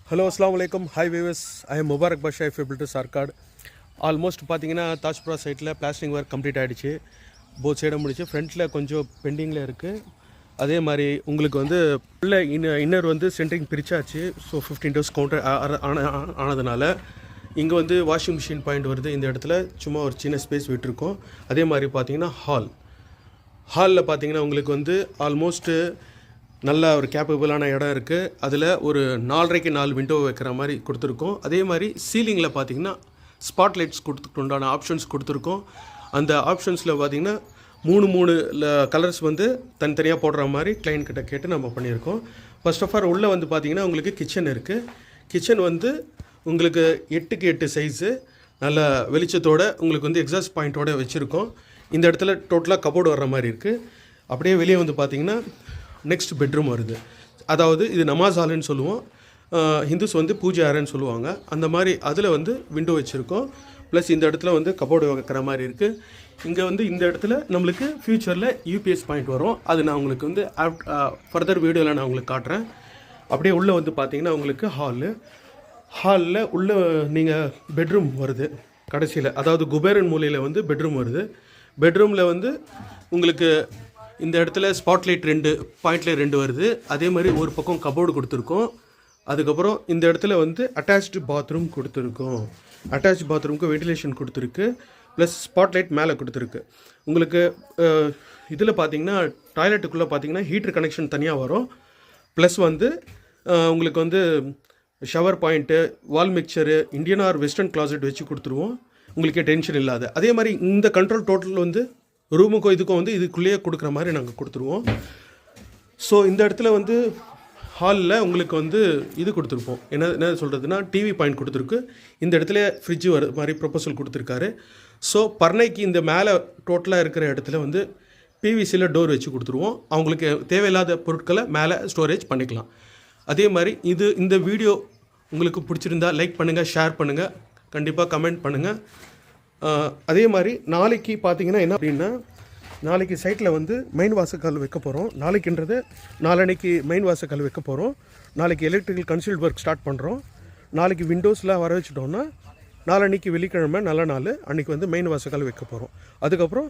Hello, Assalamu alaikum. Hi viewers. I am Mubarak Basha, if able to Sarkad. Almost பார்த்தீங்கன்னா தாஜ்புரா சைட்டில் blasting work complete ஆகிடுச்சு. Both சைடும் முடிச்சு. ஃப்ரண்ட்டில் கொஞ்சம் பெண்டிங்கில் இருக்குது. அதே மாதிரி உங்களுக்கு வந்து உள்ள இன்னர் வந்து சென்டரிங் பிரிச்சாச்சு. ஸோ 15 டோஸ் கவுண்டர் ஆனதுனால இங்கே வந்து வாஷிங் மிஷின் பாயிண்ட் வருது. இந்த இடத்துல சும்மா ஒரு சின்ன ஸ்பேஸ் விட்டுருக்கோம். அதே மாதிரி பார்த்தீங்கன்னா ஹாலில் பார்த்தீங்கன்னா உங்களுக்கு வந்து ஆல்மோஸ்ட்டு நல்ல ஒரு கேப்பபிளான இடம் இருக்குது. அதில் ஒரு 4.5க்கு 4 விண்டோ வைக்கிற மாதிரி கொடுத்துருக்கோம். அதே மாதிரி சீலிங்கில் பார்த்தீங்கன்னா ஸ்பாட்லைட்ஸ் உண்டான ஆப்ஷன்ஸ் கொடுத்துருக்கோம். அந்த ஆப்ஷன்ஸில் பார்த்தீங்கன்னா மூணு கலர்ஸ் வந்து தனித்தனியாக போடுற மாதிரி கிளைண்ட் கிட்ட கேட்டு நம்ம பண்ணியிருக்கோம். ஃபர்ஸ்ட் ஆஃப் ஆல் உள்ளே வந்து பார்த்திங்கன்னா உங்களுக்கு கிச்சன் இருக்குது. கிச்சன் வந்து உங்களுக்கு 8க்கு 8 சைஸு நல்ல வெளிச்சத்தோடு உங்களுக்கு வந்து எக்ஸாஸ்ட் பாயிண்ட்டோடு வச்சுருக்கோம். இந்த இடத்துல டோட்டலாக கபோர்டு வர்ற மாதிரி இருக்குது. அப்படியே வெளியே வந்து பார்த்திங்கன்னா நெக்ஸ்ட் பெட்ரூம் வருது. அதாவது இது நமாஸ் ஹாலுன்னு சொல்லுவோம். ஹிந்துஸ் வந்து பூஜை அறைன்னு சொல்லுவாங்க. அந்த மாதிரி அதில் வந்து விண்டோ வச்சுருக்கோம். ப்ளஸ் இந்த இடத்துல வந்து கபோர்டு வைக்கிற மாதிரி இருக்குது. இங்கே வந்து இந்த இடத்துல நம்மளுக்கு ஃப்யூச்சரில் யூபிஎஸ் பாயிண்ட் வரும். அது நான் உங்களுக்கு வந்து ஃபர்தர் வீடியோவில் நான் உங்களுக்கு காட்டுறேன். அப்படியே உள்ளே வந்து பார்த்தீங்கன்னா உங்களுக்கு ஹாலில் உள்ளே நீங்கள் பெட்ரூம் வருது கடைசியில். அதாவது குபேரன் மூலையில் வந்து பெட்ரூம் வருது. பெட்ரூமில் வந்து உங்களுக்கு இந்த இடத்துல ஸ்பாட்லைட் 2 பாயிண்டில் 2 வருது. அதே மாதிரி ஒரு பக்கம் கபோர்டு கொடுத்துருக்கோம். அதுக்கப்புறம் இந்த இடத்துல வந்து அட்டாச்டு பாத்ரூம் கொடுத்துருக்கோம். அட்டாச் பாத்ரூமுக்கு வெண்டிலேஷன் கொடுத்துருக்கு. ப்ளஸ் ஸ்பாட்லைட் மேலே கொடுத்துருக்கு. உங்களுக்கு இதில் பார்த்தீங்கன்னா டாய்லெட்டுக்குள்ளே பார்த்தீங்கன்னா ஹீட்டர் கனெக்ஷன் தனியாக வரும். ப்ளஸ் வந்து உங்களுக்கு வந்து ஷவர் பாயிண்ட்டு, வால் mixture, Indian R western closet வச்சு கொடுத்துருவோம். உங்களுக்கே டென்ஷன் இல்லாத. அதே மாதிரி இந்த கண்ட்ரோல் டோட்டல் வந்து ரூமுக்கும் இதுக்கும் வந்து இதுக்குள்ளேயே கொடுக்குற மாதிரி நாங்கள் கொடுத்துருவோம். ஸோ இந்த இடத்துல வந்து ஹாலில் உங்களுக்கு வந்து இது கொடுத்துருப்போம். என்ன சொல்கிறதுனா டிவி பாயிண்ட் கொடுத்துருக்கு. இந்த இடத்துல ஃப்ரிட்ஜு வர மாதிரி ப்ரொபோசல் கொடுத்துருக்காரு. ஸோ பர்னைக்கு இந்த மேலே டோட்டலாக இருக்கிற இடத்துல வந்து பிவிசியில் டோர் வச்சு கொடுத்துருவோம். அவங்களுக்கு தேவையில்லாத பொருட்களை மேலே ஸ்டோரேஜ் பண்ணிக்கலாம். அதே மாதிரி இந்த வீடியோ உங்களுக்கு பிடிச்சிருந்தா லைக் பண்ணுங்கள், ஷேர் பண்ணுங்கள், கண்டிப்பாக கமெண்ட் பண்ணுங்கள். அதே மாதிரி நாளைக்கு பார்த்தீங்கன்னா என்ன அப்படின்னா, நாளைக்கு சைட்டில் வந்து மெயின் வாசக்கால் வைக்க போகிறோம். நாளைக்கு மெயின் வாசக்கால் வைக்க போகிறோம். நாளைக்கு எலக்ட்ரிக்கல் கன்சீல்ட் ஒர்க் ஸ்டார்ட் பண்ணுறோம். நாளைக்கு விண்டோஸ்லாம் வர வச்சுட்டோன்னா நாளைக்கு வெள்ளிக்கிழமை நல்ல நாள், அன்றைக்கி வந்து மெயின் வாசக்கால் வைக்க போகிறோம். அதுக்கப்புறம்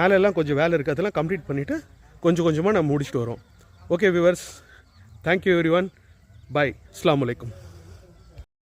மேலெல்லாம் கொஞ்சம் வேலை இருக்குது. அதெல்லாம் கம்ப்ளீட் பண்ணிவிட்டு கொஞ்சமாக நம்ம முடிச்சுட்டு வரோம். Okay viewers, thank you every one. Bye. அஸ்ஸலாமு அலைக்கும்.